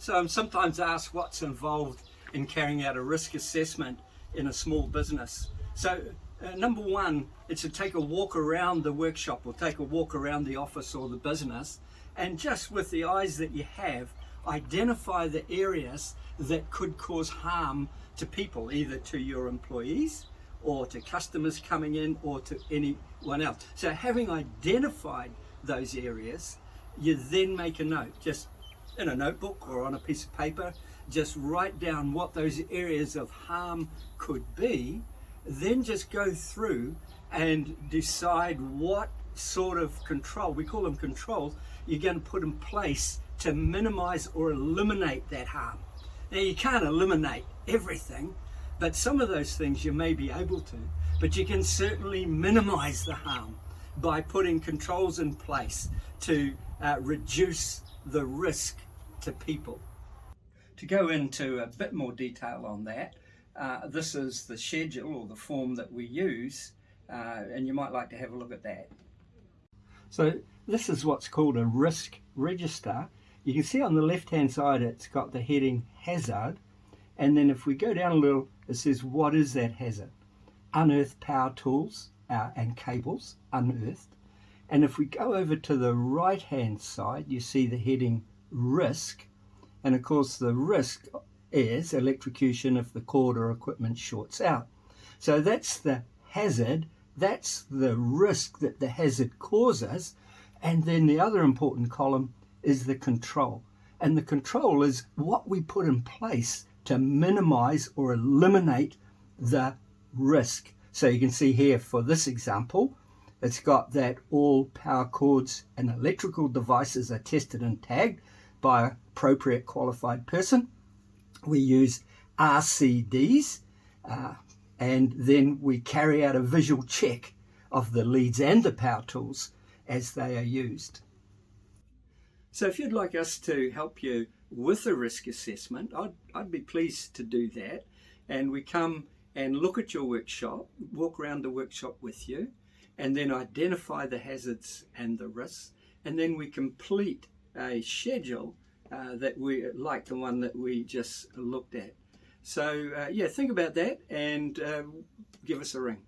So I'm sometimes asked what's involved in carrying out a risk assessment in a small business. So number one, it's to take a walk around the workshop or take a walk around the office or the business, and just with the eyes that you have, identify the areas that could cause harm to people, either to your employees or to customers coming in or to anyone else. So having identified those areas, you then make a note, just in a notebook or on a piece of paper, just write down what those areas of harm could be, then just go through and decide what sort of control, we call them controls, you're going to put in place to minimize or eliminate that harm. Now you can't eliminate everything, but some of those things you may be able to, but you can certainly minimize the harm by putting controls in place to reduce the risk to people. To go into a bit more detail on that, this is the schedule or the form that we use, and you might like to have a look at that. So this is what's called a risk register. You can see on the left hand side it's got the heading hazard, and then if we go down a little it says what is that hazard? Unearthed power tools and cables, unearthed. And if we go over to the right hand side, you see the heading risk, and of course the risk is electrocution if the cord or equipment shorts out. So that's the hazard, that's the risk that the hazard causes, and then the other important column is the control. And the control is what we put in place to minimize or eliminate the risk. So you can see here for this example, it's got that all power cords and electrical devices are tested and tagged by an appropriate qualified person. We use RCDs and then we carry out a visual check of the leads and the power tools as they are used. So if you'd like us to help you with a risk assessment, I'd be pleased to do that. And we come and look at your workshop, walk around the workshop with you, and then identify the hazards and the risks. And then we complete a schedule that we like the one that we just looked at. So yeah, think about that and give us a ring.